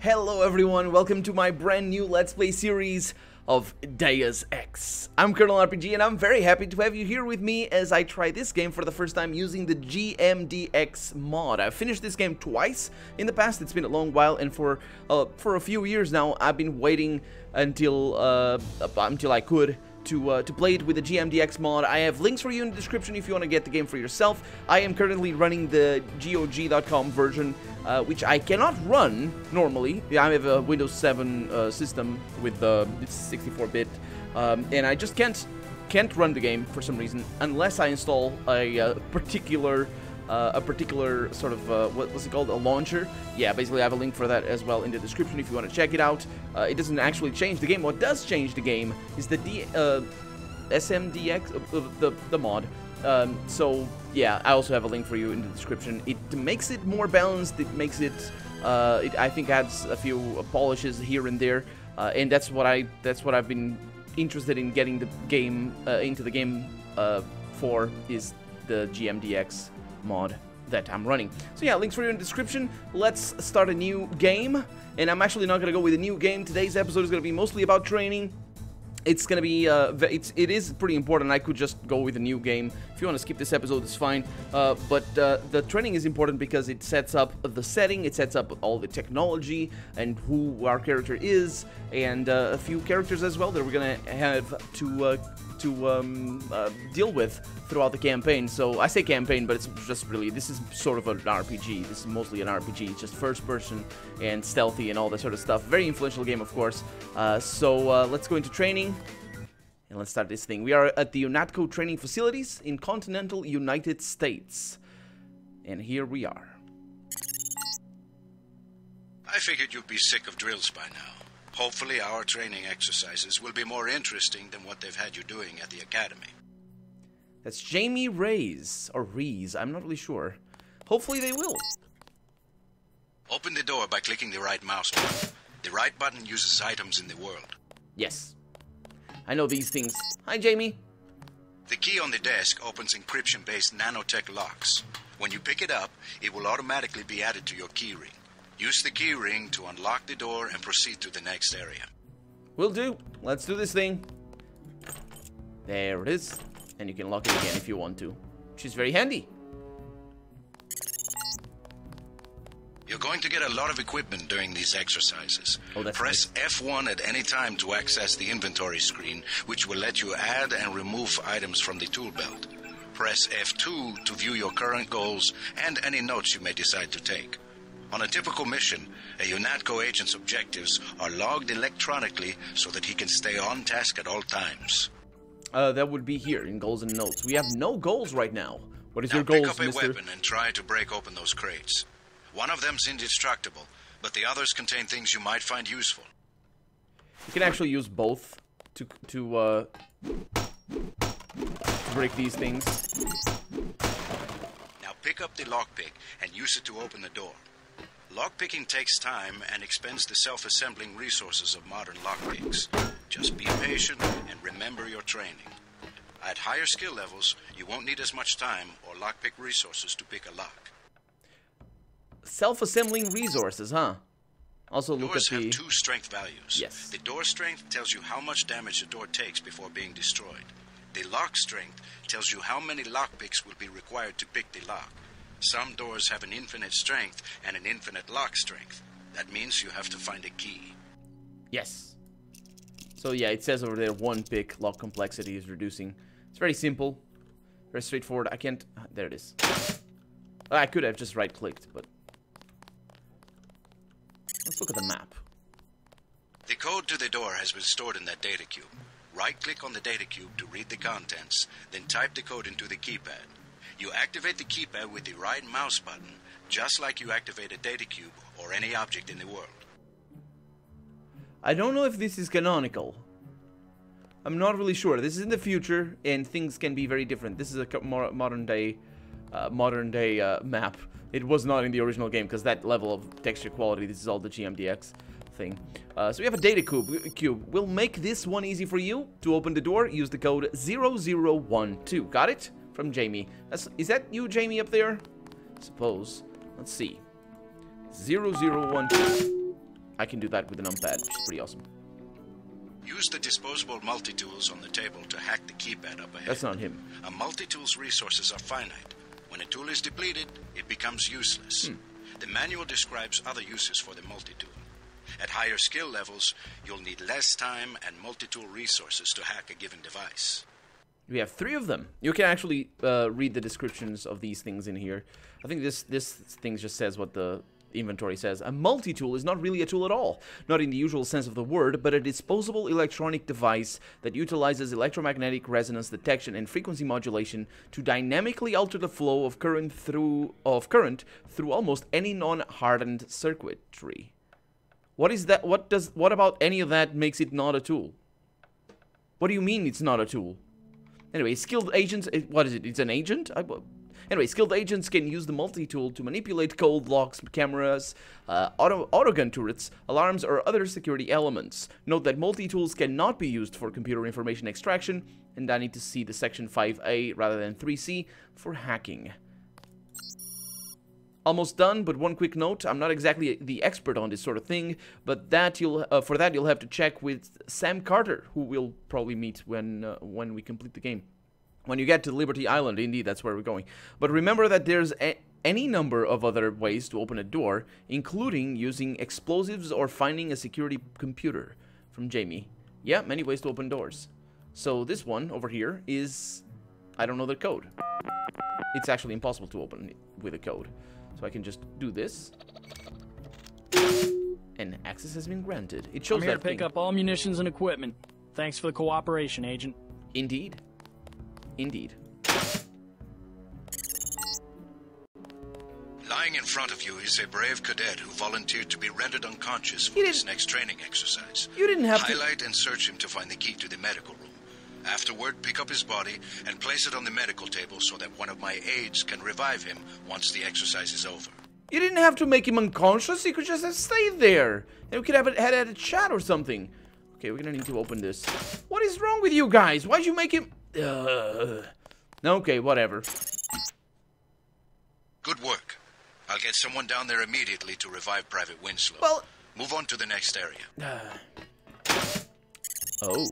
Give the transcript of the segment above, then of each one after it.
Hello everyone, welcome to my brand new Let's Play series of Deus Ex. I'm Colonel RPG and I'm very happy to have you here with me as I try this game for the first time using the GMDX mod. I've finished this game twice in the past, it's been a long while, and for a few years now I've been waiting until I could to play it with the GMDX mod. I have links for you in the description if you want to get the game for yourself. I am currently running the GOG.com version, which I cannot run normally. I have a Windows 7 system with it's 64-bit, and I just can't run the game for some reason unless I install a particular sort of, what's it called, a launcher. Yeah, basically I have a link for that as well in the description if you want to check it out. It doesn't actually change the game. What does change the game is the SMDX, the mod. So yeah, I also have a link for you in the description. It makes it more balanced. It makes it, I think, adds a few polishes here and there, and that's what I've been interested in getting the game into the game for, is the GMDX mod that I'm running. So yeah, links for you in the description. Let's start a new game, and I'm actually not gonna go with a new game. Today's episode is gonna be mostly about training. It's gonna be it is pretty important. I could just go with a new game. If you want to skip this episode, it's fine, but the training is important because it sets up the setting, it sets up all the technology and who our character is, and a few characters as well that we're gonna have to deal with throughout the campaign. So I say campaign, but it's just really, this is sort of an RPG. This is mostly an RPG. It's just first person and stealthy and all that sort of stuff. Very influential game, of course. So let's go into training and let's start this thing. We are at the UNATCO training facilities in continental United States, and here we are. I figured you'd be sick of drills by now. Hopefully our training exercises will be more interesting than what they've had you doing at the academy. That's Jamie Reyes, or Rees, I'm not really sure. Hopefully they will. Open the door by clicking the right mouse button. The right button uses items in the world. Yes. I know these things. Hi, Jamie. The key on the desk opens encryption-based nanotech locks. When you pick it up, it will automatically be added to your keyring. Use the key ring to unlock the door and proceed to the next area. Will do. Let's do this thing. There it is. And you can lock it again if you want to, which is very handy. You're going to get a lot of equipment during these exercises. Oh, that's Press nice. F1 at any time to access the inventory screen, which will let you add and remove items from the tool belt. Press F2 to view your current goals and any notes you may decide to take. On a typical mission, a UNATCO agent's objectives are logged electronically so that he can stay on task at all times. That would be here in goals and notes. We have no goals right now. What is Now your goals, pick up a mister? weapon and try to break open those crates. One of them's indestructible, but the others contain things you might find useful. You can actually use both to break these things. Now pick up the lockpick and use it to open the door. Lockpicking takes time and expends the self-assembling resources of modern lockpicks. Just be patient and remember your training. At higher skill levels, you won't need as much time or lockpick resources to pick a lock. Self-assembling resources, huh? Also look Doors at the... have two strength values. Yes. The door strength tells you how much damage the door takes before being destroyed. The lock strength tells you how many lockpicks will be required to pick the lock. Some doors have an infinite strength and an infinite lock strength. That means you have to find a key. Yes. So yeah, it says over there, one pick, lock complexity is reducing. It's very simple. Very straightforward. I can't... There it is. I could have just right-clicked, but... Let's look at the map. The code to the door has been stored in that data cube. Right-click on the data cube to read the contents, then type the code into the keypad. You activate the keypad with the right mouse button, just like you activate a data cube or any object in the world. I don't know if this is canonical. I'm not really sure. This is in the future, and things can be very different. This is a modern day map. It was not in the original game, because that level of texture quality, this is all the GMDX thing. So we have a data cube. We'll make this one easy for you. To open the door, use the code 0012. Got it? From Jamie. Is that you, Jamie, up there? I suppose. Let's see. 0012. I can do that with a numpad, which is pretty awesome. Use the disposable multi-tools on the table to hack the keypad up ahead. That's not him. A multi-tool's resources are finite. When a tool is depleted, it becomes useless. The manual describes other uses for the multi-tool. At higher skill levels, you'll need less time and multi-tool resources to hack a given device. We have 3 of them. You can actually read the descriptions of these things in here. I think this thing just says what the inventory says. A multi-tool is not really a tool at all, not in the usual sense of the word, but a disposable electronic device that utilizes electromagnetic resonance detection and frequency modulation to dynamically alter the flow of current through almost any non-hardened circuitry. What is that? What about any of that makes it not a tool? What do you mean it's not a tool? Anyway, skilled agents, what is it? It's an agent? Anyway, skilled agents can use the multi-tool to manipulate code locks, cameras, autogun turrets, alarms, or other security elements. Note that multi-tools cannot be used for computer information extraction, and I need to see the section 5A rather than 3C for hacking. Almost done, but one quick note. I'm not exactly the expert on this sort of thing, but for that you'll have to check with Sam Carter, who we'll probably meet when we complete the game. When you get to Liberty Island, indeed, that's where we're going. But remember that there's any number of other ways to open a door, including using explosives or finding a security computer. From Jamie. Yeah, many ways to open doors. So this one over here is... I don't know the code. It's actually impossible to open it with a code. So I can just do this. And access has been granted. It shows I'm here to pick up all munitions and equipment. Thanks for the cooperation, Agent. Indeed. Indeed. Lying in front of you is a brave cadet who volunteered to be rendered unconscious for this next training exercise. You didn't have to... Highlight and search him to find the key to the medical room. Afterward, pick up his body and place it on the medical table so that one of my aides can revive him once the exercise is over. You didn't have to make him unconscious. He could just have stayed there. And we could have had a chat or something. Okay, we're gonna need to open this. What is wrong with you guys? Why'd you make him... Okay, whatever. Good work. I'll get someone down there immediately to revive Private Winslow. Well... Move on to the next area. Oh,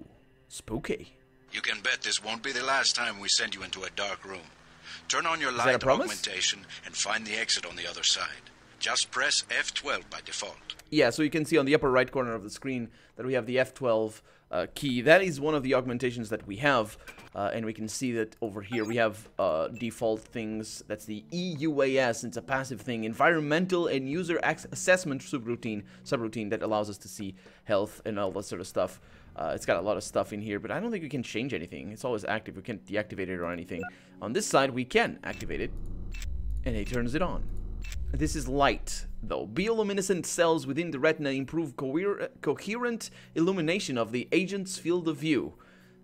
spooky. You can bet this won't be the last time we send you into a dark room. Turn on your light augmentation and find the exit on the other side. Just press F12 by default. Yeah, so you can see on the upper right corner of the screen that we have the F12 key. That is one of the augmentations that we have. And we can see that over here we have default things. That's the EUAS. It's a passive thing. Environmental and user assessment subroutine that allows us to see health and all that sort of stuff. It's got a lot of stuff in here, but I don't think we can change anything. It's always active. We can't deactivate it or anything. On this side, we can activate it, and it turns it on. This is light, though. Bioluminescent cells within the retina improve coherent illumination of the agent's field of view.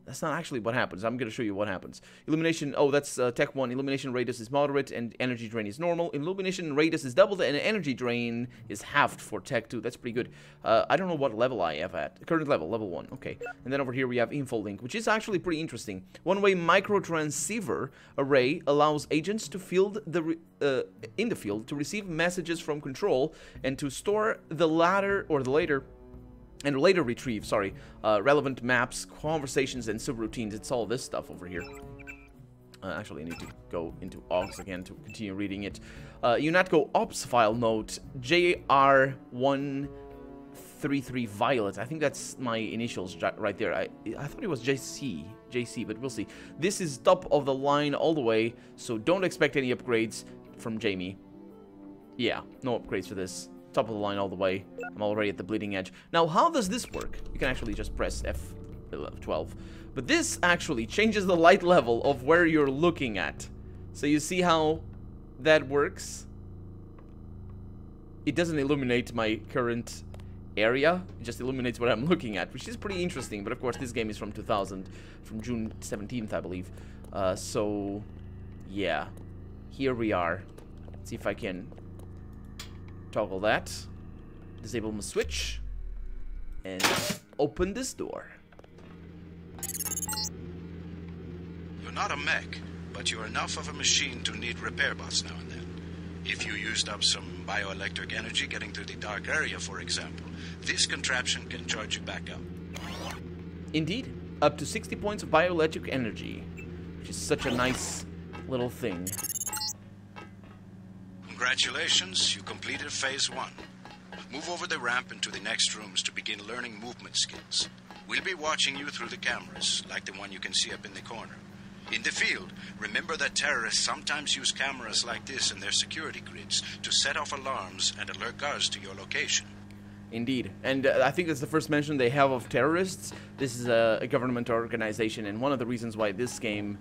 That's not actually what happens. I'm going to show you what happens. Illumination, oh, that's Tech 1. Illumination radius is moderate and energy drain is normal. Illumination radius is doubled and energy drain is halved for Tech 2. That's pretty good. I don't know what level I have at. Current level, level 1. Okay. And then over here we have info link, which is actually pretty interesting. One-way microtransceiver array allows agents to field in the field to receive messages from control and to store the latter or the later and later retrieve, relevant maps, conversations, and subroutines. It's all this stuff over here. Actually, I need to go into Augs again to continue reading it. UNATCO Ops file note JR133 Violet. I think that's my initials right there. I thought it was JC, but we'll see. This is top of the line all the way, so don't expect any upgrades from Jamie. Yeah, no upgrades for this. Top of the line all the way. I'm already at the bleeding edge. Now, how does this work? You can actually just press F12. But this actually changes the light level of where you're looking at. So you see how that works? It doesn't illuminate my current area. It just illuminates what I'm looking at, which is pretty interesting. But of course, this game is from 2000, from June 17th, I believe. So, yeah. Here we are. Let's see if I can toggle that, disable my switch, and open this door. You're not a mech, but you're enough of a machine to need repair bots now and then. If you used up some bioelectric energy getting through the dark area, for example, this contraption can charge you back up. Indeed, up to 60 points of bioelectric energy, which is such a nice little thing. Congratulations, you completed Phase 1. Move over the ramp into the next rooms to begin learning movement skills. We'll be watching you through the cameras, like the one you can see up in the corner. In the field, remember that terrorists sometimes use cameras like this in their security grids to set off alarms and alert guards to your location. Indeed, and I think that's the first mention they have of terrorists. This is a government organization, and one of the reasons why this game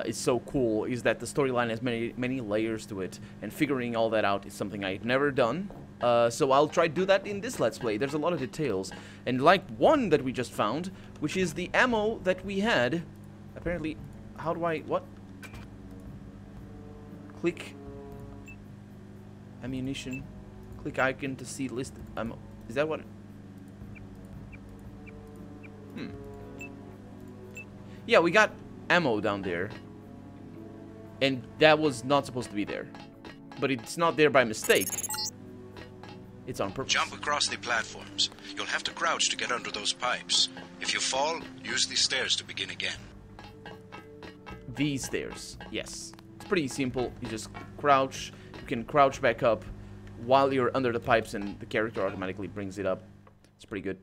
is so cool is that the storyline has many layers to it, and figuring all that out is something I've never done. So I'll try to do that in this Let's Play. There's a lot of details, and like one that we just found, which is the ammo that we had. Apparently, how do I, what? Click ammunition. Click icon to see list ammo. Is that what? Yeah, we got ammo down there, and that was not supposed to be there, but it's not there by mistake. It's on purpose. Jump across the platforms. You'll have to crouch to get under those pipes. If you fall, use these stairs to begin again. These stairs, yes. It's pretty simple. You just crouch. You can crouch back up while you're under the pipes, and the character automatically brings it up. It's pretty good.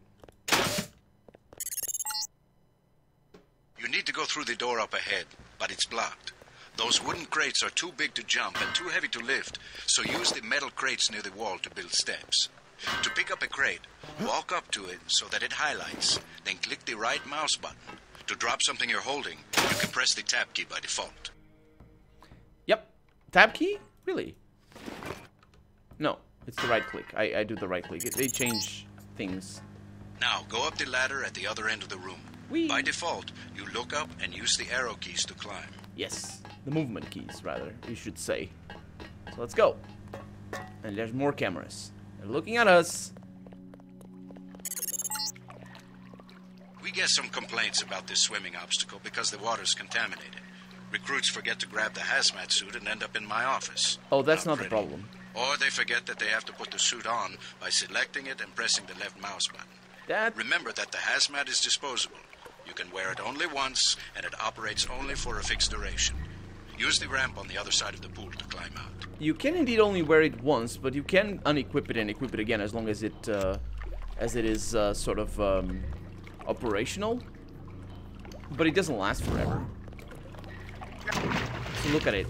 You need to go through the door up ahead, but it's blocked. Those wooden crates are too big to jump and too heavy to lift, so use the metal crates near the wall to build steps. To pick up a crate, walk up to it so that it highlights, then click the right mouse button. To drop something you're holding, you can press the tab key by default. Yep. Tab key? Really? No, it's the right click. I do the right click. They change things. Now, go up the ladder at the other end of the room. Whee! By default, you look up and use the arrow keys to climb. Yes, the movement keys, rather, you should say. So let's go. And there's more cameras. They're looking at us. We get some complaints about this swimming obstacle because the water's contaminated. Recruits forget to grab the hazmat suit and end up in my office. Oh, that's not the problem. Or they forget that they have to put the suit on by selecting it and pressing the left mouse button. Remember that the hazmat is disposable. You can wear it only once, and it operates only for a fixed duration. Use the ramp on the other side of the pool to climb out. You can indeed only wear it once, but you can unequip it and equip it again as long as it is sort of operational. But it doesn't last forever. So look at it.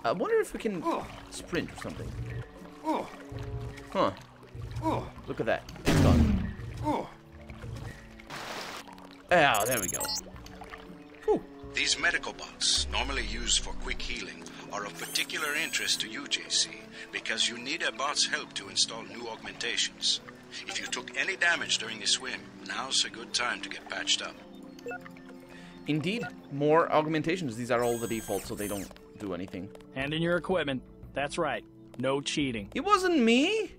I wonder if we can sprint or something. Huh. Look at that. It's gone. Ah, there we go. Whew. These medical bots, normally used for quick healing, are of particular interest to you, JC, because you need a bot's help to install new augmentations. If you took any damage during the swim, now's a good time to get patched up. Indeed, more augmentations. These are all the default, so they don't do anything. Hand in your equipment. That's right. No cheating. It wasn't me!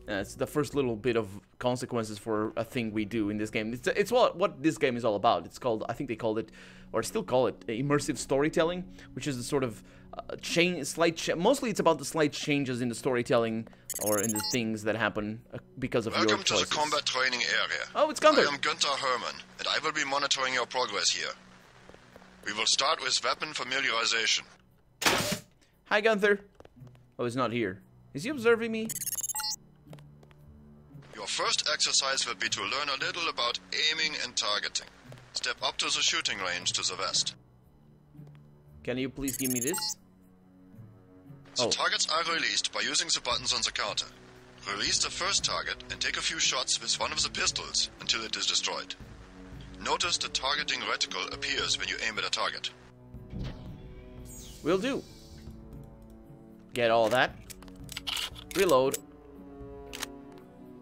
It's the first little bit of consequences for a thing we do in this game. It's what this game is all about. It's called, I think they called it, or still call it, immersive storytelling, which is a sort of mostly it's about the slight changes in the storytelling or in the things that happen because of your choices. Welcome to the combat training area. Oh, it's Gunther. I am Günther Hermann, and I will be monitoring your progress here. We will start with weapon familiarization. Hi, Gunther. Oh, he's not here. Is he observing me? Your first exercise will be to learn a little about aiming and targeting. Step up to the shooting range to the west. Can you please give me this? The targets are released by using the buttons on the counter. Release the first target and take a few shots with one of the pistols until it is destroyed. Notice the targeting reticle appears when you aim at a target. Will do. Get all that. Reload.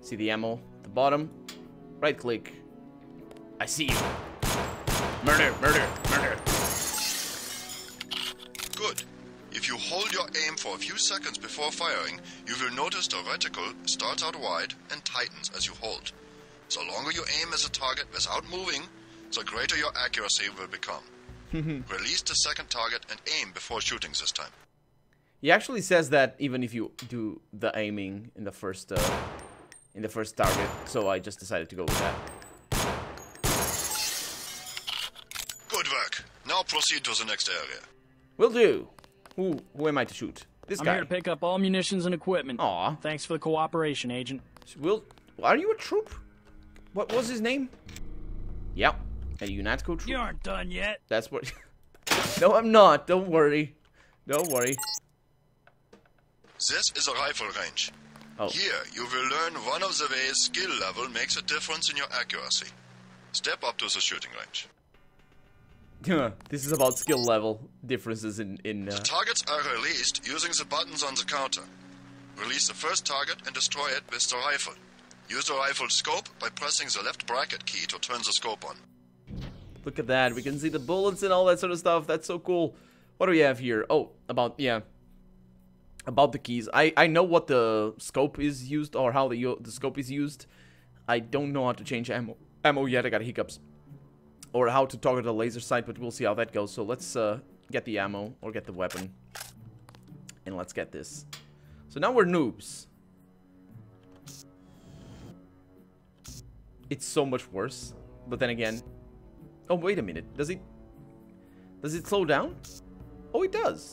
See the ammo at the bottom. Right click. I see you. Murder, murder, murder. Good. If you hold your aim for a few seconds before firing, you will notice the reticle starts out wide and tightens as you hold. The longer you aim as a target without moving, the greater your accuracy will become. Release the second target and aim before shooting this time. He actually says that even if you do the aiming in the first target, so I just decided to go with that. Good work. Now proceed to the next area. Will do. Who am I to shoot? This guy. I'm here to pick up all munitions and equipment. Aw. Thanks for the cooperation, Agent. Are you a troop? What was his name? Yep. A UNATCO troop. You aren't done yet. That's what... No, I'm not. Don't worry. Don't worry. This is a rifle range. Oh. Here, you will learn one of the ways skill level makes a difference in your accuracy. Step up to the shooting range. This is about skill level differences in The targets are released using the buttons on the counter. Release the first target and destroy it with the rifle. Use the rifle scope by pressing the left bracket key to turn the scope on. Look at that. We can see the bullets and all that sort of stuff. That's so cool. What do we have here? Oh, about the keys. I know what the scope is used, or how the scope is used. I don't know how to change ammo yet. I got hiccups. Or how to target a laser sight, but we'll see how that goes. So let's get the ammo, or get the weapon. And let's get this. So now we're noobs. It's so much worse. But then again... Oh, wait a minute. Does it slow down? Oh, it does.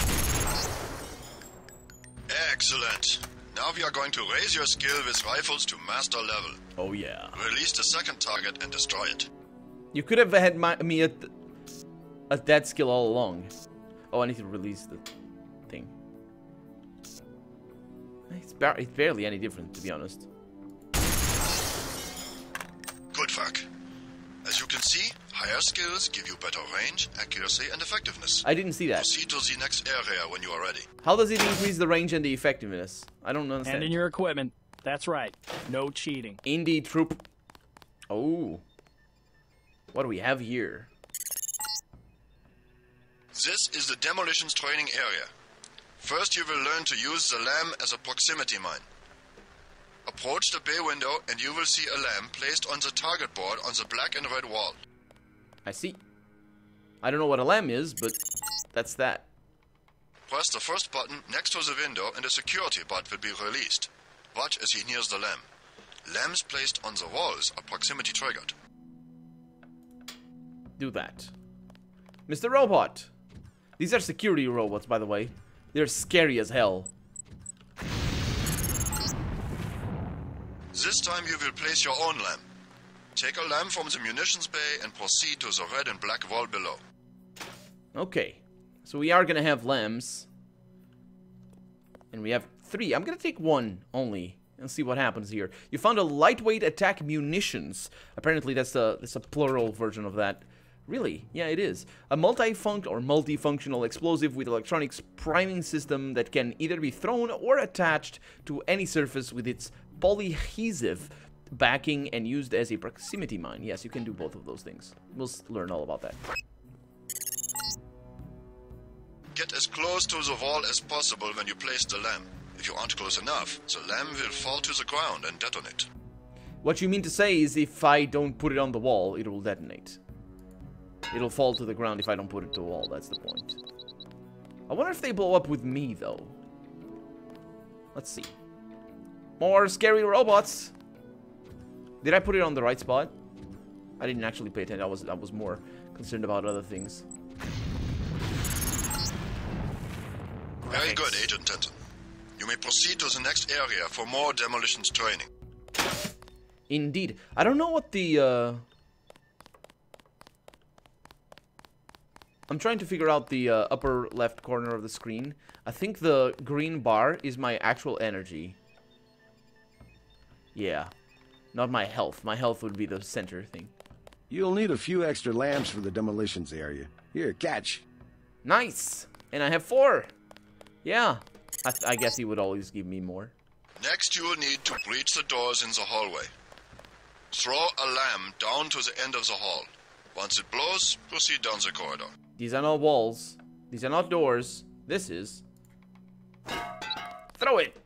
Excellent. Now we are going to raise your skill with rifles to master level. Oh, yeah. Release the second target and destroy it. You could have had me at that skill all along. Oh, I need to release the thing. It's barely any different, to be honest. Good work. As you can see, higher skills give you better range, accuracy, and effectiveness. I didn't see that. Proceed to the next area when you are ready. How does it increase the range and the effectiveness? I don't understand. And in your equipment. That's right. No cheating. Indeed, troop. Oh. What do we have here? This is the Demolitions training area. First, you will learn to use the lamb as a proximity mine. Approach the bay window and you will see a lamb placed on the target board on the black and red wall. I see. I don't know what a lamb is, but that's that. Press the first button next to the window and a security bot will be released. Watch as he nears the lamb. Lambs placed on the walls are proximity triggered. Do that. Mr. Robot! These are security robots, by the way. They're scary as hell. This time you will place your own lamb. Take a lamb from the munitions bay and proceed to the red and black wall below. Okay. So we are gonna have lambs. And we have 3. I'm gonna take 1 only and see what happens here. You found a lightweight attack munitions. Apparently that's a plural version of that. Really? Yeah, it is. A multifunctional explosive with electronics priming system that can either be thrown or attached to any surface with its polyadhesive backing and used as a proximity mine. Yes, you can do both of those things. We'll learn all about that. Get as close to the wall as possible when you place the lamb. If you aren't close enough, the lamb will fall to the ground and detonate. What you mean to say is if I don't put it on the wall, it will detonate. It'll fall to the ground if I don't put it to the wall, that's the point. I wonder if they blow up with me, though. Let's see. More scary robots! Did I put it on the right spot? I didn't actually pay attention. I was more concerned about other things. Very good, Agent Tenton. You may proceed to the next area for more demolitions training. Indeed. I don't know what the, I'm trying to figure out the upper left corner of the screen. I think the green bar is my actual energy. Yeah. Not my health. My health would be the center thing. You'll need a few extra lamps for the demolitions area. Here, catch. Nice! And I have 4. Yeah. I guess he would always give me more. Next, you will need to breach the doors in the hallway. Throw a lamb down to the end of the hall. Once it blows, proceed down the corridor. These are not walls. These are not doors. This is... Throw it!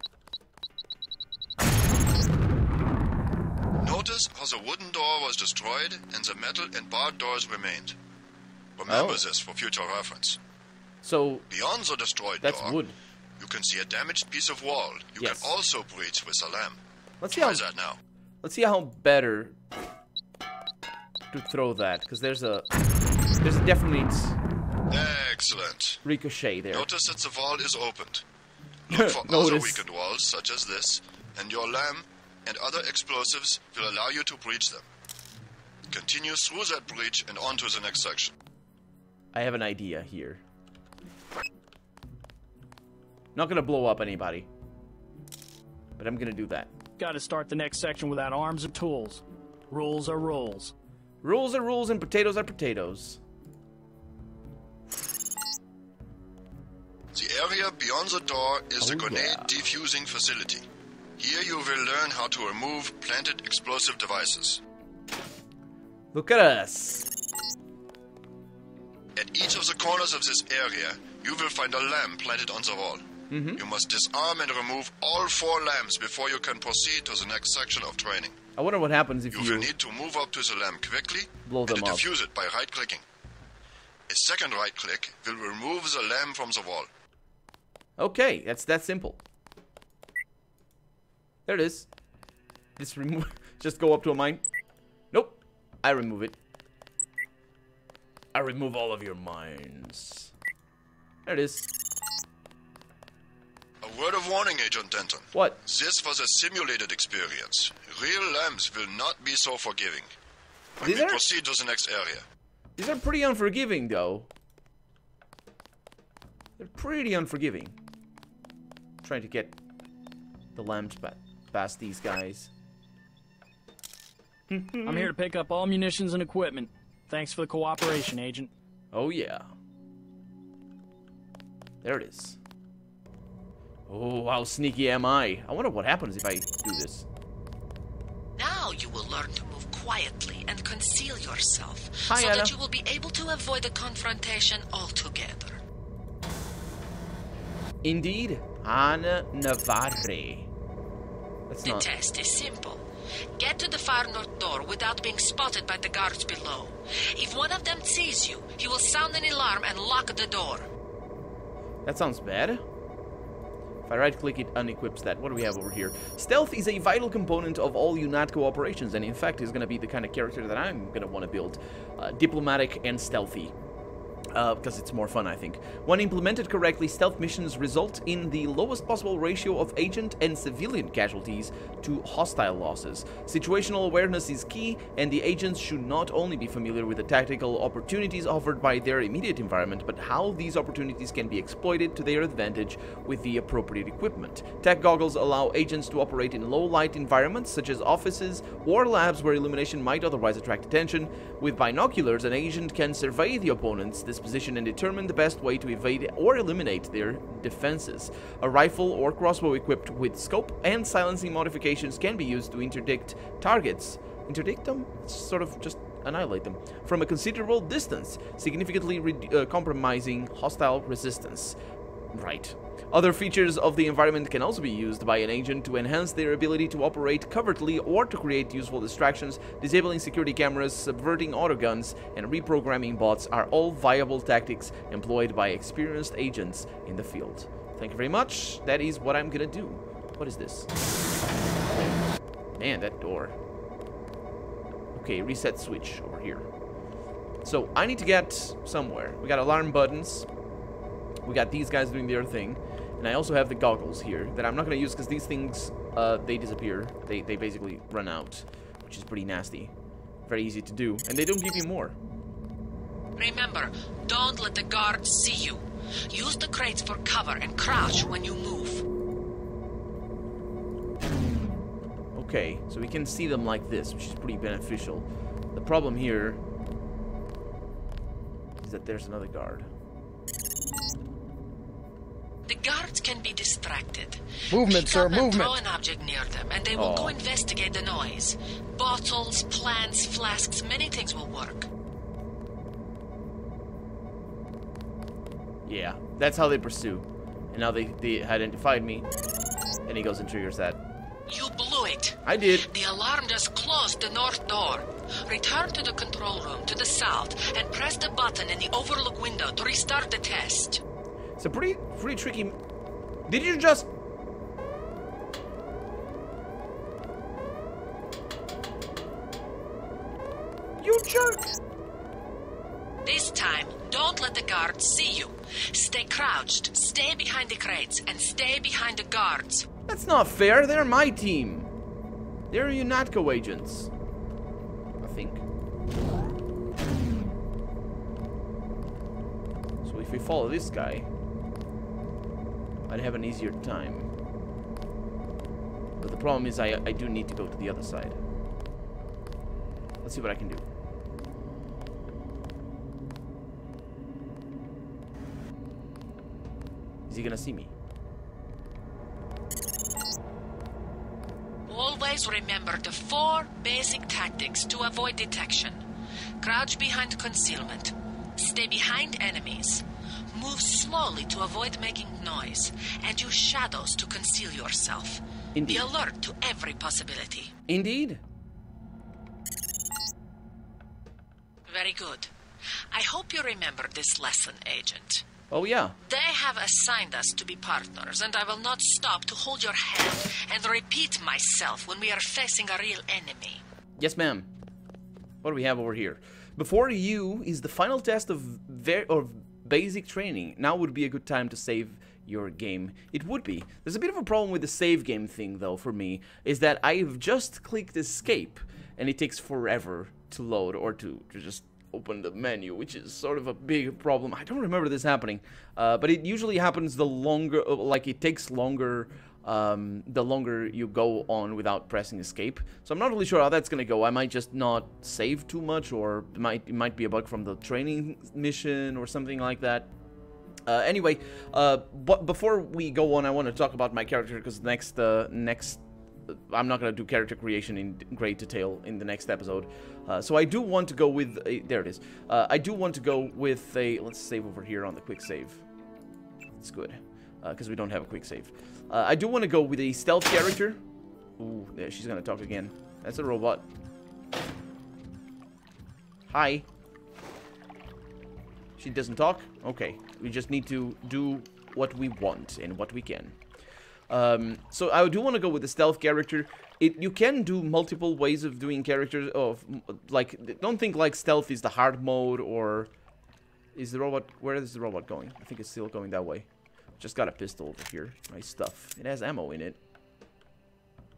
Notice how the wooden door was destroyed and the metal and barred doors remained. Remember this for future reference. So... Beyond the destroyed that's door, wood. You can see a damaged piece of wall. You Yes. can also breach with a lamp. Let's see Try how that now. let's see how better to throw that, because there's a definite Excellent. ricochet there. Notice that the wall is opened. Look for other Notice. weakened walls, such as this, and your lamp and other explosives will allow you to breach them. Continue through that breach and on to the next section. I have an idea here. Not gonna blow up anybody, but I'm gonna do that. Gotta start the next section without arms or tools. Rules are rules. Rules are rules and potatoes are potatoes. The area beyond the door is the Oh, grenade yeah. defusing facility. Here you will learn how to remove planted explosive devices. Look at us. At each of the corners of this area, you will find a lamp planted on the wall. You must disarm and remove all 4 lamps before you can proceed to the next section of training. I wonder what happens if You will need to move up to the lamp quickly Blow and them up. defuse it by right-clicking. A second right-click will remove the lamp from the wall. Okay, that's that simple. There it is. Just remove. Just go up to a mine. Nope. I remove it. I remove all of your mines. There it is. A word of warning, Agent Denton. What? This was a simulated experience. Real lamps will not be so forgiving. When These we are- proceed to the next area. These are pretty unforgiving, though. They're pretty unforgiving. Trying to get the lamps past these guys. I'm here to pick up all munitions and equipment. Thanks for the cooperation, Agent. Oh, yeah. There it is. Oh, how sneaky am I? I wonder what happens if I do this. Now you will learn to move quietly and conceal yourself, Hi, so Anna. that you will be able to avoid a confrontation altogether. Indeed, Anna Navarre. That's The not... test is simple. Get to the far north door without being spotted by the guards below. If one of them sees you, he will sound an alarm and lock the door. That sounds bad. If I right-click, it unequips that. What do we have over here? Stealth is a vital component of all UNATCO operations, and in fact is going to be the kind of character that I'm going to want to build. Diplomatic and stealthy. Because it's more fun, I think. When implemented correctly, stealth missions result in the lowest possible ratio of agent and civilian casualties to hostile losses. Situational awareness is key, and the agents should not only be familiar with the tactical opportunities offered by their immediate environment, but how these opportunities can be exploited to their advantage with the appropriate equipment. Tech goggles allow agents to operate in low-light environments, such as offices or labs where illumination might otherwise attract attention. With binoculars, an agent can survey the opponent's disposition and determine the best way to evade or eliminate their defenses. A rifle or crossbow equipped with scope and silencing modifications can be used to interdict targets. Interdict them? Sort of just annihilate them. From a considerable distance, significantly compromising hostile resistance. Right. Other features of the environment can also be used by an agent to enhance their ability to operate covertly or to create useful distractions. Disabling security cameras, subverting autoguns, and reprogramming bots are all viable tactics employed by experienced agents in the field. Thank you very much. That is what I'm gonna do. What is this? Man, that door. Okay, reset switch over here. So, I need to get somewhere. We got alarm buttons. We got these guys doing their thing. And I also have the goggles here that I'm not going to use because these things, they disappear. They basically run out, which is pretty nasty. Very easy to do. And they don't give you more. Remember, don't let the guards see you. Use the crates for cover and crouch when you move. Okay, so we can see them like this, which is pretty beneficial. The problem here is that there's another guard. The guards can be distracted. Movement, Pick sir, up and movement. throw an object near them, and they will go investigate the noise. Bottles, plants, flasks, many things will work. Yeah, that's how they pursue. And now they identified me. And he goes and triggers that. You blew it. I did. The alarm just closed the north door. Return to the control room to the south and press the button in the overlook window to restart the test. It's a pretty tricky Did you just... You jerk! This time, don't let the guards see you. Stay crouched, stay behind the crates, and stay behind the guards. That's not fair. They're my team. They're UNATCO agents. I think. So if we follow this guy, I'd have an easier time. But the problem is I do need to go to the other side. Let's see what I can do. Is he gonna see me? Always remember the 4 basic tactics to avoid detection. Crouch behind concealment. Stay behind enemies. Move slowly to avoid making noise. And use shadows to conceal yourself. Indeed. Be alert to every possibility. Indeed. Very good. I hope you remember this lesson, Agent. Oh, yeah. They have assigned us to be partners, and I will not stop to hold your hand and repeat myself when we are facing a real enemy. Yes, ma'am. What do we have over here? Before you is the final test of basic training. Now would be a good time to save your game. It would be. There's a bit of a problem with the save game thing, though, for me, is that I've just clicked escape, and it takes forever to load or to just open the menu, which is sort of a big problem. I don't remember this happening, but it usually happens the longer, like it takes longer, the longer you go on without pressing escape. So I'm not really sure how that's gonna go. I might just not save too much, or it might be a bug from the training mission or something like that. Anyway, but before we go on, I want to talk about my character, because next I'm not going to do character creation in great detail in the next episode. So I do want to go with a... There it is. I do want to go with a... Let's save over here on the quick save. It's good, because we don't have a quick save. I do want to go with a stealth character. Ooh, there, she's going to talk again. That's a robot. Hi. She doesn't talk? Okay. We just need to do what we want and what we can. So I do want to go with the stealth character. You can do multiple ways of doing characters. Like, don't think like stealth is the hard mode, or is the robot... Where is the robot going? I think it's still going that way. Just got a pistol over here. Nice stuff. It has ammo in it.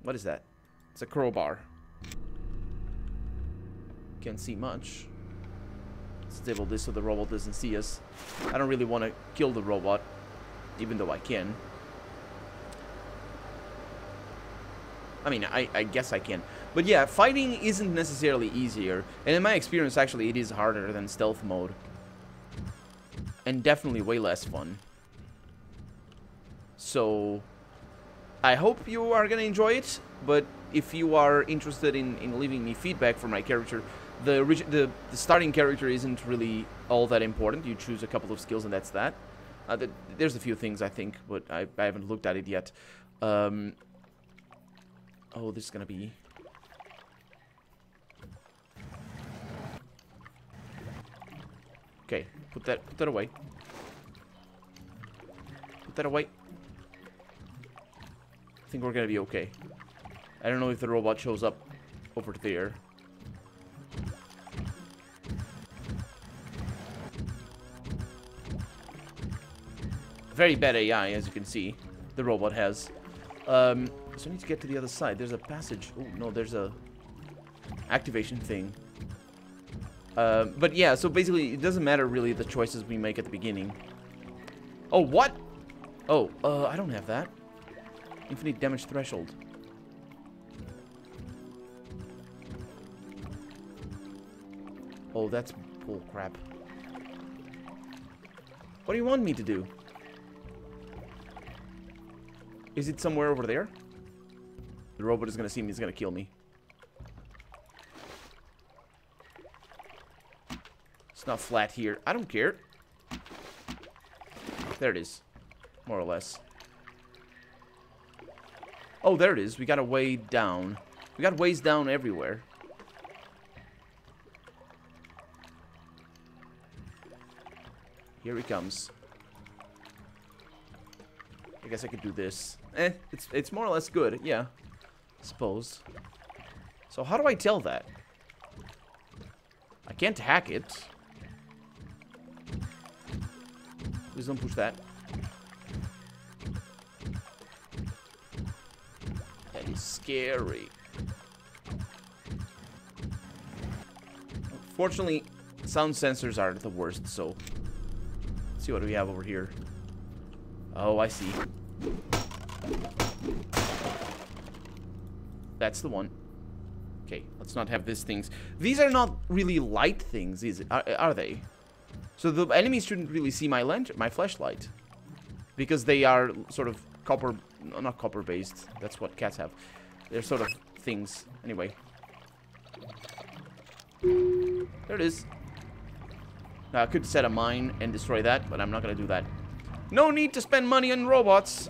What is that? It's a crowbar. Can't see much. Let's disable this so the robot doesn't see us. I don't really want to kill the robot, even though I can. I mean, I guess I can. But yeah, fighting isn't necessarily easier. And in my experience, actually, it is harder than stealth mode. And definitely way less fun. So, I hope you are going to enjoy it. But if you are interested in leaving me feedback for my character, the starting character isn't really all that important. You choose a couple of skills and that's that. There's a few things, I think, but I haven't looked at it yet. Oh, this is gonna be... Okay, put that away. Put that away. I think we're gonna be okay. I don't know if the robot shows up over there. Very bad AI, as you can see. The robot has. So I need to get to the other side. There's a passage. Oh, no, there's a activation thing. But yeah, so basically, it doesn't matter really the choices we make at the beginning. Oh, what? Oh, I don't have that. Infinite damage threshold. Oh, that's bull crap. What do you want me to do? Is it somewhere over there? The robot is gonna see me, he's gonna kill me. It's not flat here. I don't care. There it is. More or less. Oh, there it is. We got a way down. We got ways down everywhere. Here he comes. I guess I could do this. It's more or less good, yeah. Suppose. So how do I tell that? I can't hack it. Please don't push that. That is scary. Fortunately, sound sensors are the worst, so... Let's see what we have over here. Oh, I see. That's the one. Okay, let's not have these things. These are not really light things, is it? Are they? So the enemies shouldn't really see my lantern, my flashlight, because they are sort of copper, not copper based. That's what cats have. They're sort of things. Anyway, there it is. Now I could set a mine and destroy that, but I'm not gonna do that. No need to spend money on robots.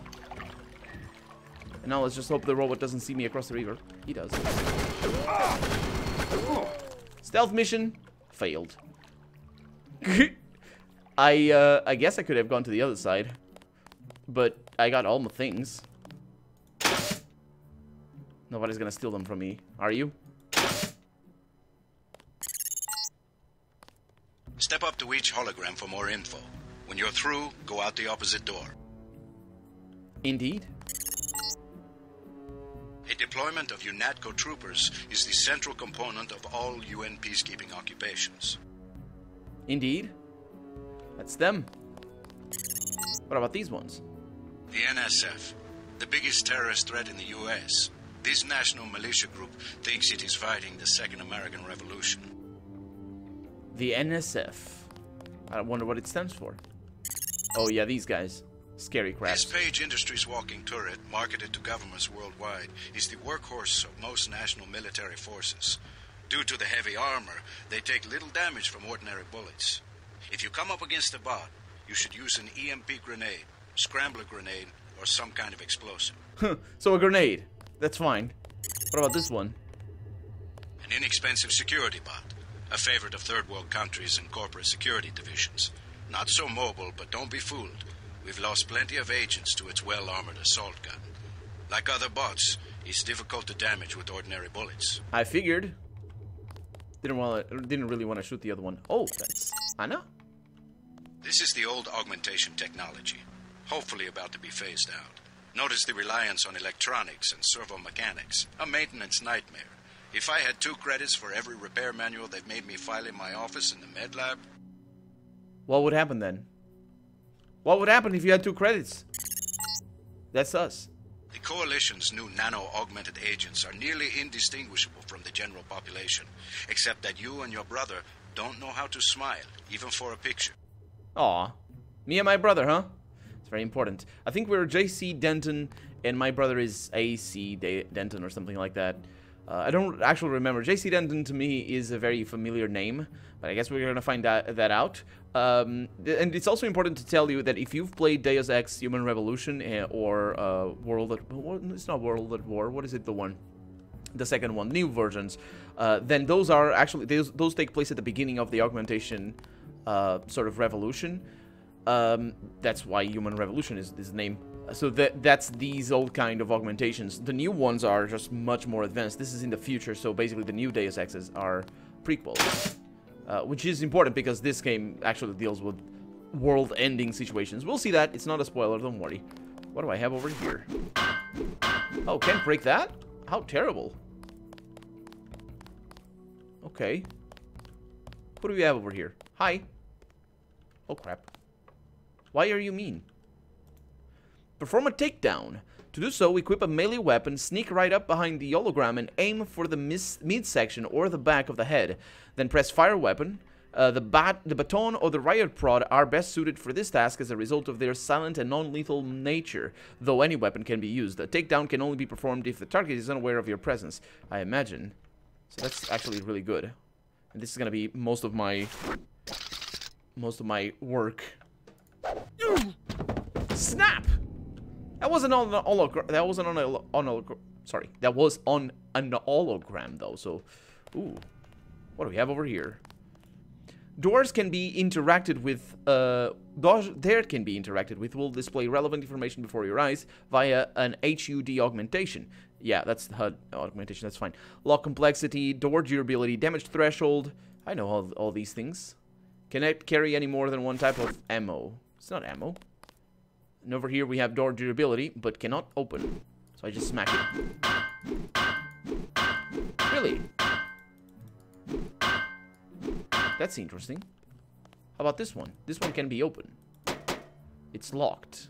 And now let's just hope the robot doesn't see me across the river. He does. Stealth mission failed. I guess I could have gone to the other side, but I got all my things. Nobody's gonna steal them from me, are you? Step up to each hologram for more info. When you're through, go out the opposite door. Indeed. A deployment of UNATCO troopers is the central component of all UN peacekeeping occupations. Indeed. That's them. What about these ones? The NSF, the biggest terrorist threat in the US. This national militia group thinks it is fighting the Second American Revolution. The NSF. I wonder what it stands for. Oh yeah, these guys. Scary crap. This Page Industries walking turret, marketed to governments worldwide, is the workhorse of most national military forces. Due to the heavy armor, they take little damage from ordinary bullets. If you come up against a bot, you should use an EMP grenade, scrambler grenade, or some kind of explosive. So a grenade. That's fine. What about this one? An inexpensive security bot, a favorite of third world countries and corporate security divisions. Not so mobile, but don't be fooled. We've lost plenty of agents to its well-armored assault gun. Like other bots, it's difficult to damage with ordinary bullets. I figured. Didn't really want to shoot the other one. Oh, that's Anna? This is the old augmentation technology, hopefully about to be phased out. Notice the reliance on electronics and servo mechanics, a maintenance nightmare. If I had 2 credits for every repair manual they've made me file in my office in the med lab... What would happen then? What would happen if you had 2 credits? That's us. The Coalition's new nano-augmented agents are nearly indistinguishable from the general population, except that you and your brother don't know how to smile, even for a picture. Aw. Me and my brother, huh? It's very important. I think we're J.C. Denton, and my brother is A.C. Denton or something like that. I don't actually remember. J.C. Denton to me is a very familiar name, but I guess we're gonna find that out. And it's also important to tell you that if you've played Deus Ex Human Revolution or World at War, it's not World at War. What is it? The second one, new versions. Then those are actually those take place at the beginning of the augmentation sort of revolution. That's why Human Revolution is this name. So that's these old kind of augmentations. The new ones are just much more advanced. This is in the future, so basically the new Deus Exes are prequels. Which is important because this game actually deals with world-ending situations. We'll see that. It's not a spoiler, don't worry. What do I have over here? Oh, can't break that? How terrible. Okay. What do we have over here? Hi. Oh, crap. Why are you mean? Perform a takedown. To do so, equip a melee weapon, sneak right up behind the hologram, and aim for the midsection or the back of the head. Then press fire weapon. The baton or the riot prod are best suited for this task as a result of their silent and non-lethal nature, though any weapon can be used. A takedown can only be performed if the target is unaware of your presence, I imagine. So that's actually really good. And this is gonna be most of my work. Snap! That wasn't on an hologram. That wasn't on a sorry. That was on an hologram though. So, ooh, what do we have over here? Doors can be interacted with, there can be interacted with, will display relevant information before your eyes via an HUD augmentation. Yeah, that's the HUD augmentation, that's fine. Lock complexity, door durability, damage threshold. I know all these things. Cannot carry any more than one type of ammo. It's not ammo. And over here we have door durability, but cannot open. So I just smack it. Really? That's interesting. How about this one? This one can be open. It's locked.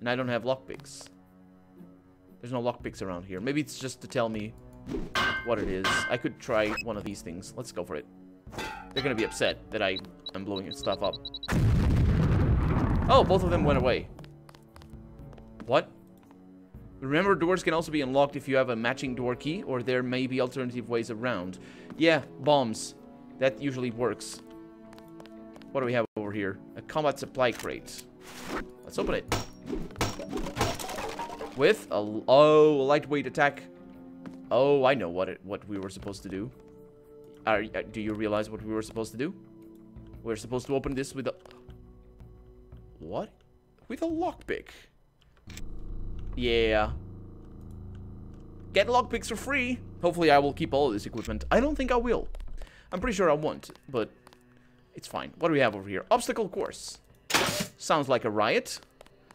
And I don't have lockpicks. There's no lockpicks around here. Maybe it's just to tell me what it is. I could try one of these things. Let's go for it. They're gonna be upset that I am blowing stuff up. Oh, both of them went away. What? Remember, doors can also be unlocked if you have a matching door key, or there may be alternative ways around. Yeah, bombs. That usually works. What do we have over here? A combat supply crate. Let's open it. With a lightweight attack. Oh, I know what we were supposed to do. Do you realize what we were supposed to do? We're supposed to open this with a... What? With a lockpick. Yeah. Get lockpicks for free. Hopefully I will keep all of this equipment. I don't think I will. I'm pretty sure I won't, but it's fine. What do we have over here? Obstacle course. Sounds like a riot.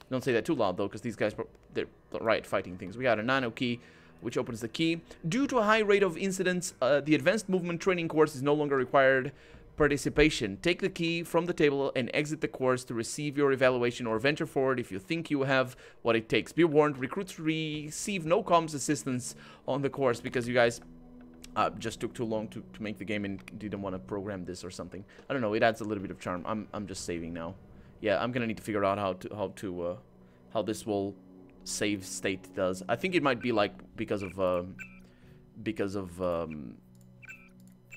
Don't say that too loud, though, because these guys, they're riot fighting things. We got a nano key, which opens the key. Due to a high rate of incidents, the advanced movement training course is no longer required participation. Take the key from the table and exit the course to receive your evaluation, or venture forward if you think you have what it takes. Be warned, recruits receive no comms assistance on the course because you guys just took too long to make the game and didn't want to program this or something. I don't know, it adds a little bit of charm. I'm just saving now. Yeah, I'm gonna need to figure out how this will save state does. I think it might be like because of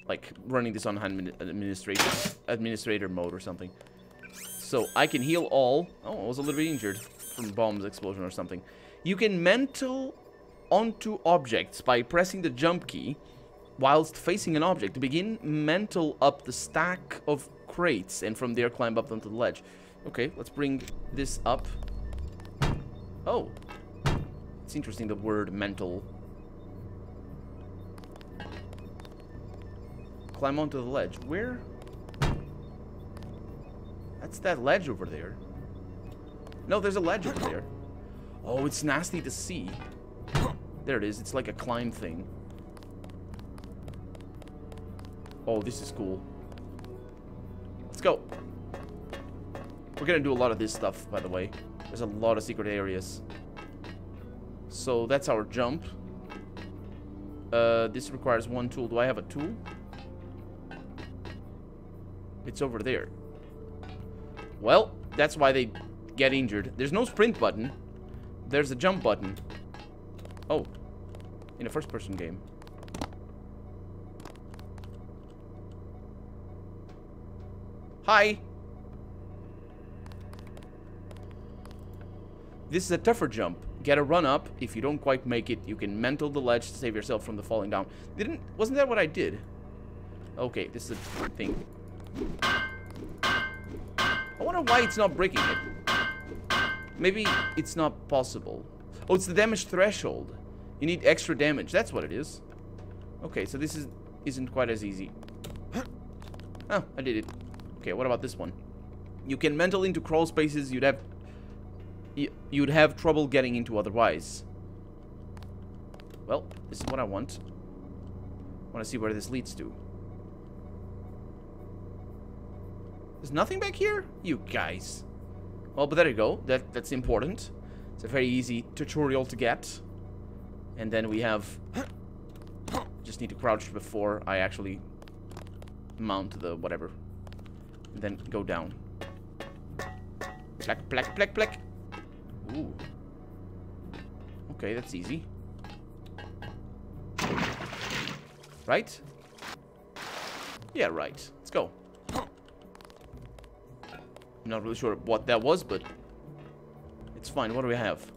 like running this on administrator mode or something. So I can heal all. Oh, I was a little bit injured from bombs explosion or something. You can mental onto objects by pressing the jump key whilst facing an object. To begin, mental up the stack of crates and from there climb up onto the ledge. Okay, let's bring this up. Oh, it's interesting, the word mental. Climb onto the ledge. Where? That's that ledge over there. No, there's a ledge over there. Oh, it's nasty to see. There it is. It's like a climb thing. Oh, this is cool. Let's go. We're gonna do a lot of this stuff, by the way. There's a lot of secret areas. So that's our jump. This requires one tool. Do I have a tool? It's over there. Well, that's why they get injured. There's no sprint button. There's a jump button. Oh. In a first-person game. Hi. This is a tougher jump. Get a run up. If you don't quite make it, you can mental the ledge to save yourself from the falling down. Wasn't that what I did? Okay, this is a thing. I wonder why it's not breaking it. Maybe it's not possible. Oh, it's the damage threshold. You need extra damage. That's what it is. Okay, so this isn't quite as easy. Oh, I did it. Okay, what about this one? You can mental into crawl spaces you'd have trouble getting into otherwise. Well, this is what I want. I want to see where this leads to. There's nothing back here? You guys. Well, but there you go. That's important. It's a very easy tutorial to get. And then we have... Just need to crouch before I actually mount the whatever. And then go down. Plack, plack, plack, plack. Ooh. Okay, that's easy. Right? Yeah, right. Let's go. I'm not really sure what that was, but it's fine. What do we have?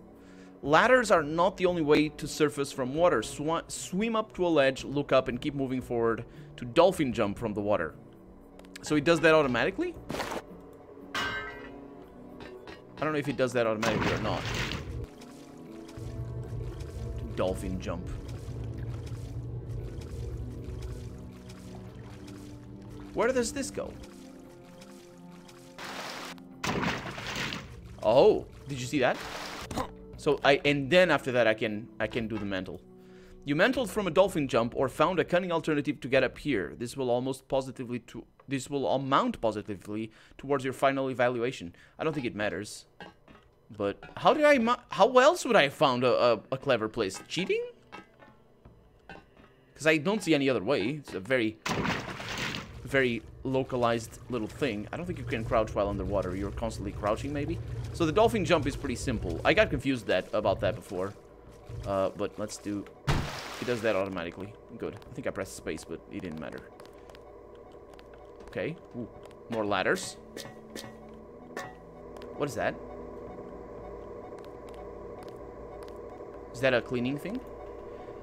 Ladders are not the only way to surface from water. Swim up to a ledge, look up, and keep moving forward to dolphin jump from the water. So it does that automatically? I don't know if it does that automatically or not. Dolphin jump. Where does this go? Oh, did you see that? So and then after that I can do the mental. You mentaled from a dolphin jump or found a cunning alternative to get up here. This will amount positively towards your final evaluation. I don't think it matters. But how else would I have found a clever place? Cheating? Because I don't see any other way. It's a very localized little thing. I don't think you can crouch while underwater. You're constantly crouching, maybe? So the dolphin jump is pretty simple. I got confused about that before. But let's do... It does that automatically. Good. I think I pressed space, but it didn't matter. Okay. Ooh. More ladders. What is that? Is that a cleaning thing?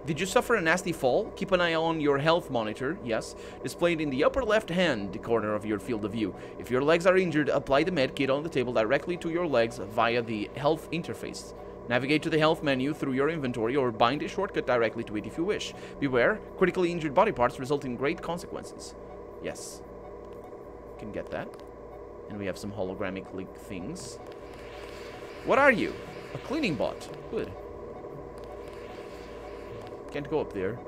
Did you suffer a nasty fall? Keep an eye on your health monitor, yes, displayed in the upper left-hand corner of your field of view. If your legs are injured, apply the med kit on the table directly to your legs via the health interface. Navigate to the health menu through your inventory or bind a shortcut directly to it if you wish. Beware, critically injured body parts result in great consequences. Yes. Can get that. And we have some hologramic link things. What are you? A cleaning bot. Good. Can't go up there.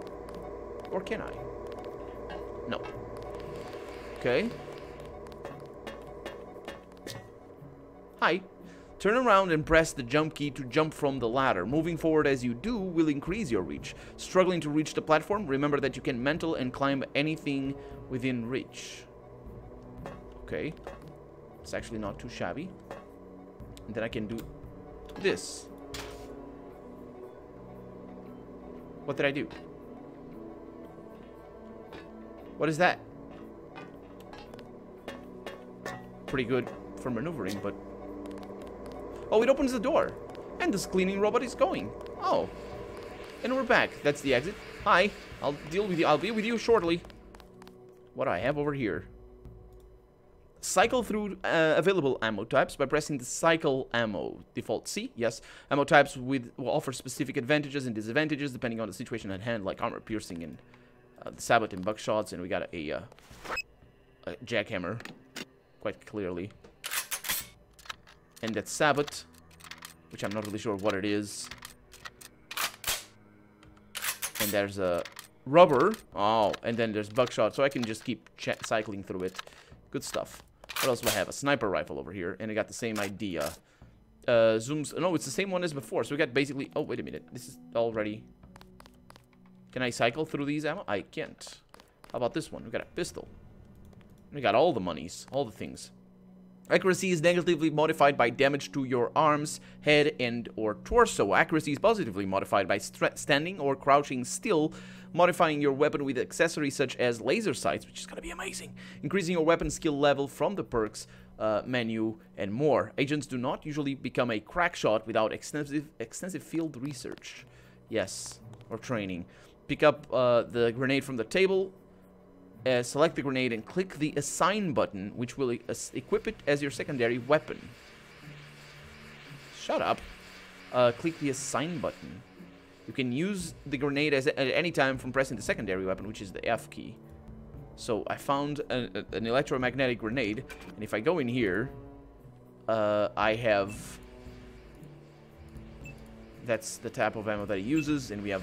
Or can I? No. Okay. Hi. Turn around and press the jump key to jump from the ladder. Moving forward as you do will increase your reach. Struggling to reach the platform? Remember that you can mental and climb anything within reach. Okay. It's actually not too shabby. And then I can do this. What did I do? What is that? Pretty good for maneuvering, but... Oh, it opens the door. And this cleaning robot is going. Oh. And we're back. That's the exit. Hi. I'll deal with you. I'll be with you shortly. What do I have over here? Cycle through available ammo types by pressing the cycle ammo. Default C, yes. Ammo types will offer specific advantages and disadvantages depending on the situation at hand, like armor piercing and the sabot and buckshots. And we got a jackhammer, quite clearly. And that sabot, which I'm not really sure what it is. And there's a rubber. Oh, and then there's buckshot, so I can just keep cycling through it. Good stuff. What else do I have? A sniper rifle over here, and I got the same idea. Zooms. No, it's the same one as before. So we got basically... Oh, wait a minute. This is already... Can I cycle through these ammo? I can't. How about this one? We got a pistol. We got all the monies. All the things. Accuracy is negatively modified by damage to your arms, head, and or torso. Accuracy is positively modified by standing or crouching still, modifying your weapon with accessories such as laser sights, which is going to be amazing, increasing your weapon skill level from the perks menu, and more. Agents do not usually become a crack shot without extensive field research. Yes, or training. Pick up the grenade from the table. Select the grenade and click the assign button, which will equip it as your secondary weapon. Shut up. Click the assign button. You can use the grenade at any time from pressing the secondary weapon, which is the F key. So I found an electromagnetic grenade, and if I go in here, I have... That's the type of ammo that it uses, and we have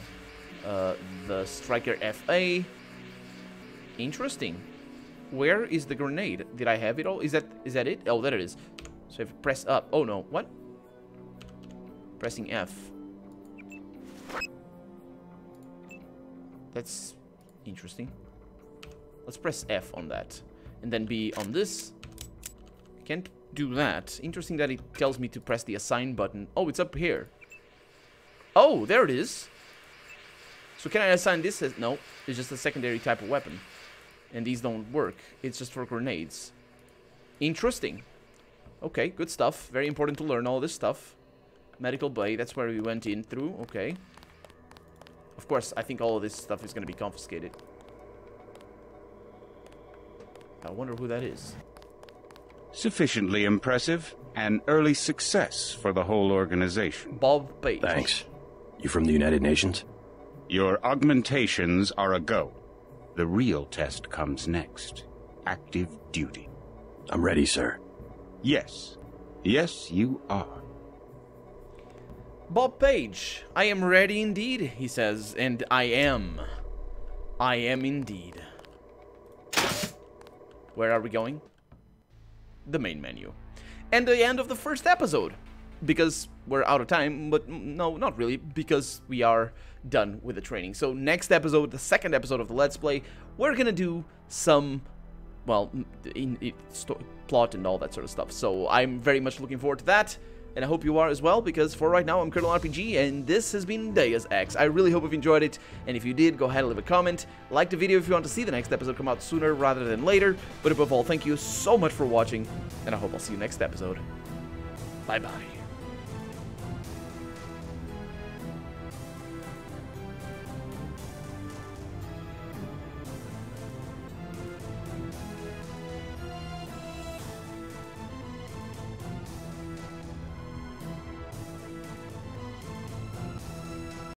the Striker FA. Interesting. Where is the grenade? Did I have it all? Is that it? Oh, there it is. So if I press up. Oh no, what? Pressing F. That's interesting. Let's press F on that. And then B on this. Can't do that. Interesting that it tells me to press the assign button. Oh, it's up here. Oh, there it is. So can I assign this as... No, it's just a secondary type of weapon. And these don't work. It's just for grenades. Interesting. Okay, good stuff. Very important to learn all this stuff. Medical bay, that's where we went in through. Okay. Of course, I think all of this stuff is going to be confiscated. I wonder who that is. Sufficiently impressive. An early success for the whole organization. Bob Page. Thanks. You from the United Nations? Your augmentations are a go. The real test comes next. Active duty. I'm ready, sir. Yes. Yes, you are. Bob Page, I am ready indeed, he says, and I am. I am indeed. Where are we going? The main menu. And the end of the first episode. Because we're out of time, but no, not really, because we are done with the training. So next episode, the second episode of the Let's Play, we're gonna do some, well, plot and all that sort of stuff. So I'm very much looking forward to that. And I hope you are as well, because for right now, I'm Colonel RPG, and this has been Deus Ex. I really hope you've enjoyed it, and if you did, go ahead and leave a comment. Like the video if you want to see the next episode come out sooner rather than later. But above all, thank you so much for watching, and I hope I'll see you next episode. Bye-bye.